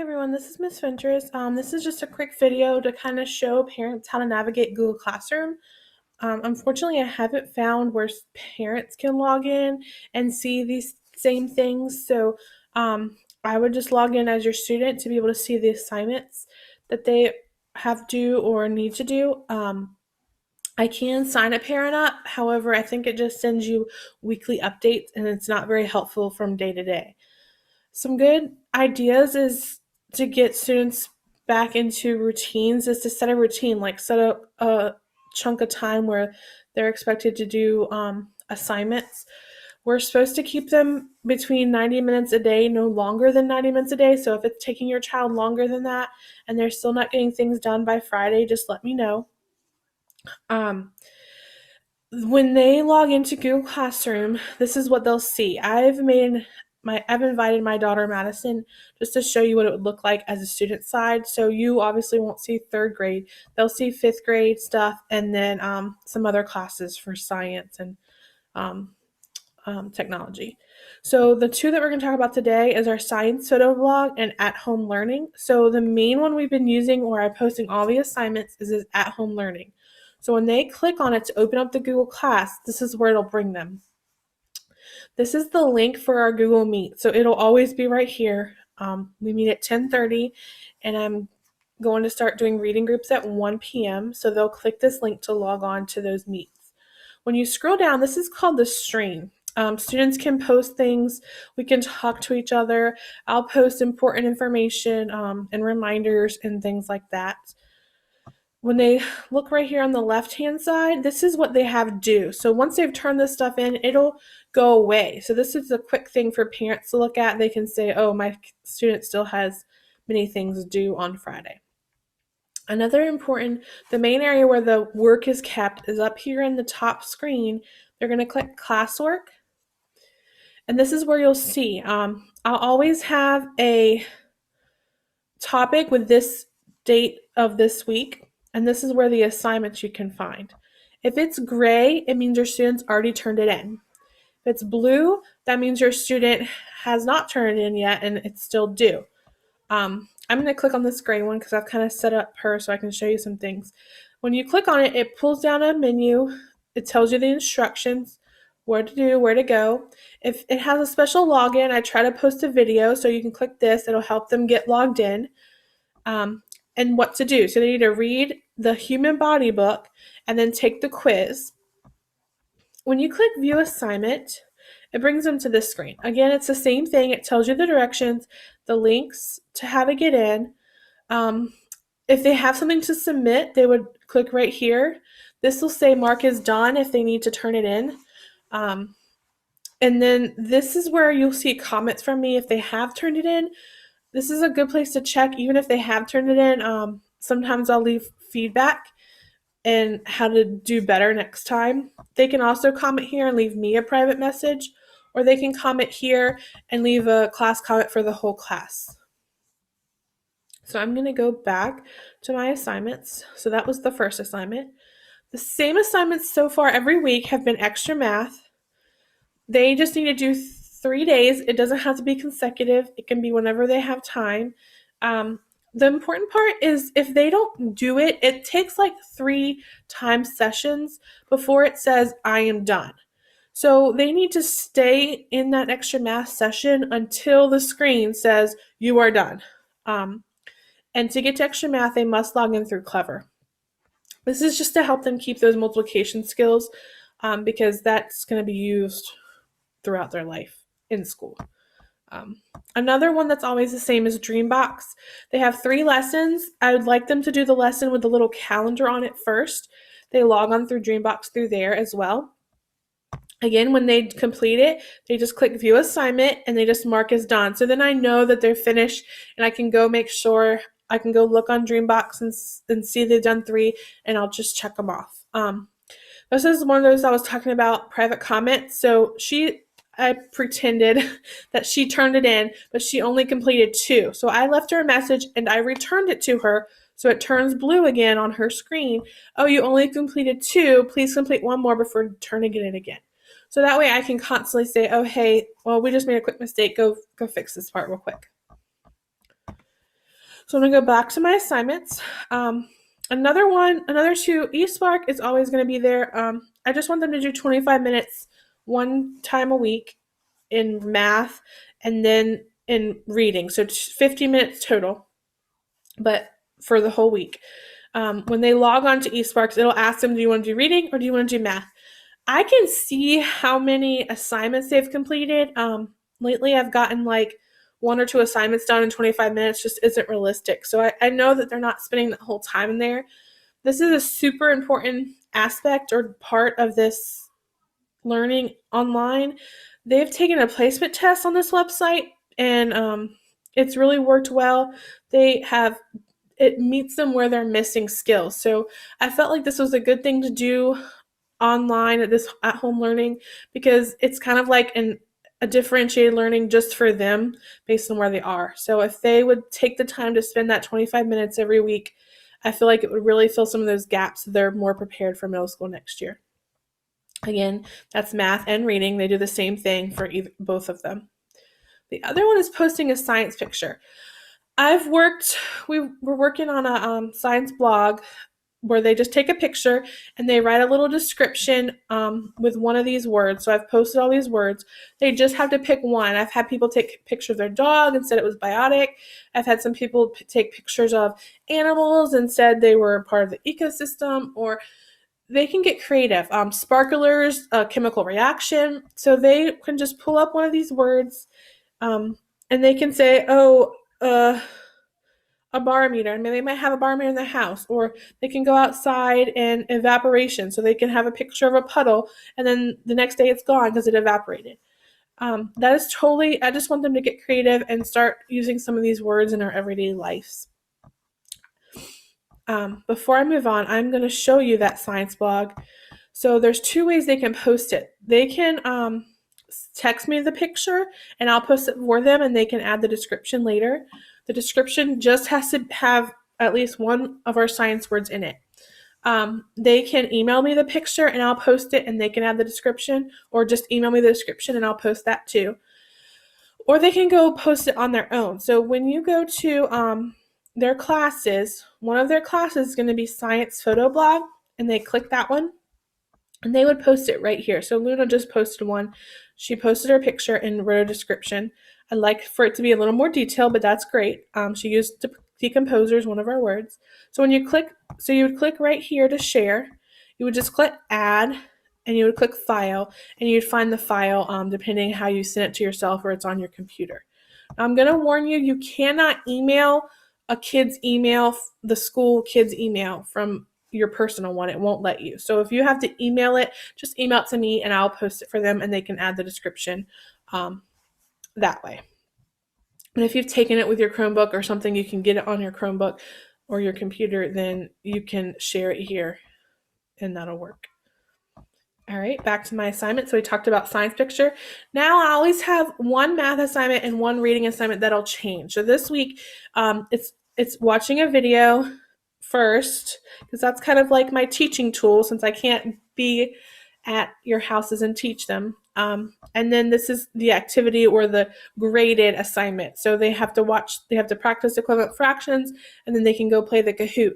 everyone, this is Miss Ventures. This is just a quick video to kind of show parents how to navigate Google Classroom. Unfortunately, I haven't found where parents can log in and see these same things. So I would just log in as your student to be able to see the assignments that they have due or need to do. I can sign a parent up. However, I think it just sends you weekly updates and it's not very helpful from day to day. Some good ideas is to get students back into routines is to set a routine, like set a chunk of time where they're expected to do assignments. We're supposed to keep them between 90 minutes a day, no longer than 90 minutes a day. So if it's taking your child longer than that and they're still not getting things done by Friday, just let me know. Um, when they log into Google Classroom, this is what they'll see. I've invited my daughter Madison just to show you what it would look like as a student side. So you obviously won't see third grade. They'll see fifth grade stuff and then some other classes for science and um, technology. So the two that we're going to talk about today is our science photo blog and at-home learning. So the main one we've been using where I'm posting all the assignments is at-home learning. So when they click on it to open up the Google Class, this is where it'll bring them. This is the link for our Google Meet. So it'll always be right here. We meet at 10:30 and I'm going to start doing reading groups at 1 p.m. So they'll click this link to log on to those meets. When you scroll down, this is called the stream. Students can post things. We can talk to each other. I'll post important information and reminders and things like that. When they look right here on the left-hand side, this is what they have due. So once they've turned this stuff in, it'll go away. So this is a quick thing for parents to look at. They can say, oh, my student still has many things due on Friday. The main area where the work is kept is up here in the top screen. They're going to click classwork. And this is where you'll see. I'll always have a topic with this date of this week. And this is where the assignments you can find. If it's gray, it means your student's already turned it in. If it's blue, that means your student has not turned it in yet and it's still due. I'm going to click on this gray one because I've kind of set up her so I can show you some things. When you click on it, it pulls down a menu. It tells you the instructions, where to do, where to go. If it has a special login, I try to post a video so you can click this. It'll help them get logged in. And what to do. So they need to read the Human Body book and then take the quiz. When you click View Assignment, it brings them to this screen. Again, it's the same thing. It tells you the directions, the links to how to get in. If they have something to submit, they would click right here. This will say mark as done if they need to turn it in. And then this is where you'll see comments from me if they have turned it in. This is a good place to check even if they have turned it in. Sometimes I'll leave feedback and how to do better next time. They can also comment here and leave me a private message, or they can comment here and leave a class comment for the whole class. So I'm going to go back to my assignments. So that was the first assignment. The same assignments so far every week have been extra math. They just need to do 3 days. It doesn't have to be consecutive. It can be whenever they have time. The important part is if they don't do it, it takes like 3 time sessions before it says, I am done. So they need to stay in that extra math session until the screen says, you are done. And to get to extra math, they must log in through Clever. This is just to help them keep those multiplication skills because that's going to be used throughout their life in school. Another one that's always the same is Dreambox. They have 3 lessons. I would like them to do the lesson with the little calendar on it first. They log on through Dreambox through there as well. Again, when they complete it, they just click View Assignment and they just mark as done. So then I know that they're finished and I can go make sure, I can go look on Dreambox and see they've done 3 and I'll just check them off. This is one of those I was talking about, private comments. So I pretended that she turned it in, but she only completed 2. So I left her a message and I returned it to her. So it turns blue again on her screen. Oh, you only completed 2. Please complete 1 more before turning it in again. So that way I can constantly say, oh, hey, well, we just made a quick mistake. Go fix this part real quick. So I'm going to go back to my assignments. Another two, eSpark is always going to be there. I just want them to do 25 minutes one time a week in math and then in reading. So 50 minutes total, but for the whole week. When they log on to eSparks, it'll ask them, do you want to do reading or do you want to do math? I can see how many assignments they've completed. Lately, I've gotten like 1 or 2 assignments done in 25 minutes, just isn't realistic. So I know that they're not spending the whole time in there. This is a super important aspect or part of this learning online. They've taken a placement test on this website, and it's really worked well. It meets them where they're missing skills. So I felt like this was a good thing to do online at this at-home learning, because it's kind of like a differentiated learning just for them based on where they are. So if they would take the time to spend that 25 minutes every week, I feel like it would really fill some of those gaps so they're more prepared for middle school next year. Again, that's math and reading. They do the same thing for both of them. The other one is posting a science picture. We're working on a science blog where they just take a picture and they write a little description with one of these words. So I've posted all these words. They just have to pick one. I've had people take a picture of their dog and said it was biotic. I've had some people take pictures of animals and said they were part of the ecosystem, or they can get creative. Sparklers, chemical reaction. So they can just pull up one of these words and they can say, a barometer. I mean, they might have a barometer in the house, or they can go outside and evaporation. So they can have a picture of a puddle, and then the next day it's gone because it evaporated. That is totally, I just want them to get creative and start using some of these words in our everyday lives. Before I move on, I'm going to show you that science blog. So there's 2 ways they can post it. They can text me the picture and I'll post it for them, and they can add the description later. The description just has to have at least one of our science words in it. They can email me the picture and I'll post it and they can add the description, or just email me the description and I'll post that too. Or they can go post it on their own. So when you go to their classes, one of their classes is going to be Science Photo Blog, and they click that one and they would post it right here. So Luna just posted one. She posted her picture and wrote a description. I'd like for it to be a little more detailed, but that's great. She used decomposers, one of our words. So when you click, so you would click right here to share. You would just click add, and you would click file, and you'd find the file depending how you send it to yourself or it's on your computer. Now, I'm going to warn you, you cannot email a kid's email, the school kid's email from your personal one. It won't let you. So if you have to email it, just email it to me and I'll post it for them, and they can add the description that way. And if you've taken it with your Chromebook or something, you can get it on your Chromebook or your computer, then you can share it here and that'll work. All right, back to my assignment. So we talked about science picture. Now I always have one math assignment and one reading assignment that'll change. So this week, it's watching a video first, because that's kind of like my teaching tool since I can't be at your houses and teach them. And then this is the activity or the graded assignment. So they have to practice equivalent fractions, and then they can go play the Kahoot.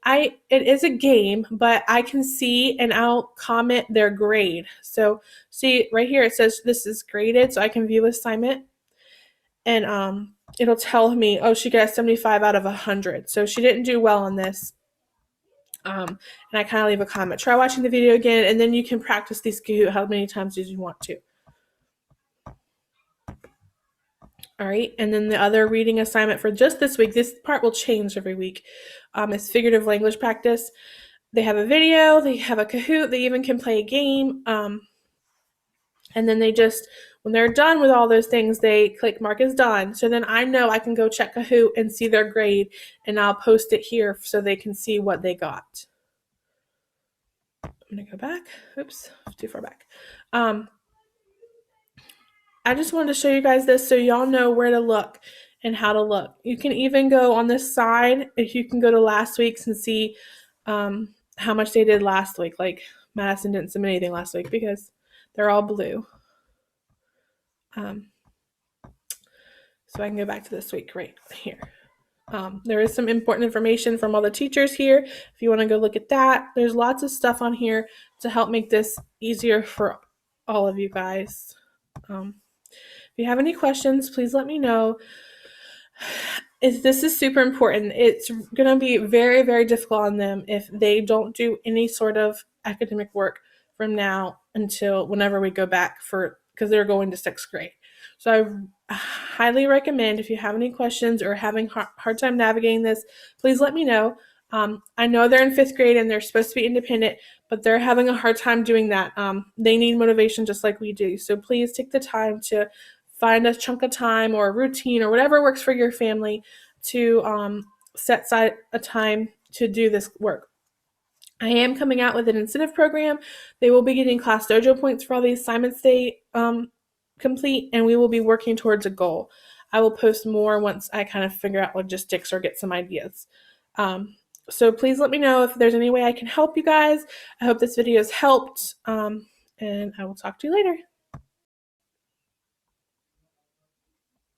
It is a game, but I can see and I'll comment their grade. So see right here, it says this is graded, so I can view assignment, and it'll tell me, oh, she got a 75 out of 100. So she didn't do well on this. And I kind of leave a comment. Try watching the video again, and then you can practice these Kahoot how many times as you want to. All right, and then the other reading assignment for just this week, this part will change every week, is figurative language practice. They have a video, they have a Kahoot, they even can play a game, and then when they're done with all those things, they click mark as done. So then I know I can go check Kahoot and see their grade, and I'll post it here so they can see what they got. I'm going to go back. Oops, too far back. I just wanted to show you guys this so y'all know where to look and how to look. You can even go on this side, if you can go to last week's and see how much they did last week. Like Madison didn't submit anything last week because they're all blue. So I can go back to this week right here. There is some important information from all the teachers here. If you want to go look at that, there's lots of stuff on here to help make this easier for all of you guys. If you have any questions, please let me know. This is super important. It's going to be very, very difficult on them if they don't do any sort of academic work from now until whenever we go back because they're going to 6th grade. So I highly recommend, if you have any questions or having hard time navigating this, please let me know. I know they're in 5th grade and they're supposed to be independent, but they're having a hard time doing that. They need motivation just like we do. So please take the time to find a chunk of time or a routine or whatever works for your family to set aside a time to do this work. I am coming out with an incentive program. They will be getting Class Dojo points for all the assignments they complete, and we will be working towards a goal. I will post more once I kind of figure out logistics or get some ideas. So please let me know if there's any way I can help you guys. I hope this video has helped, and I will talk to you later.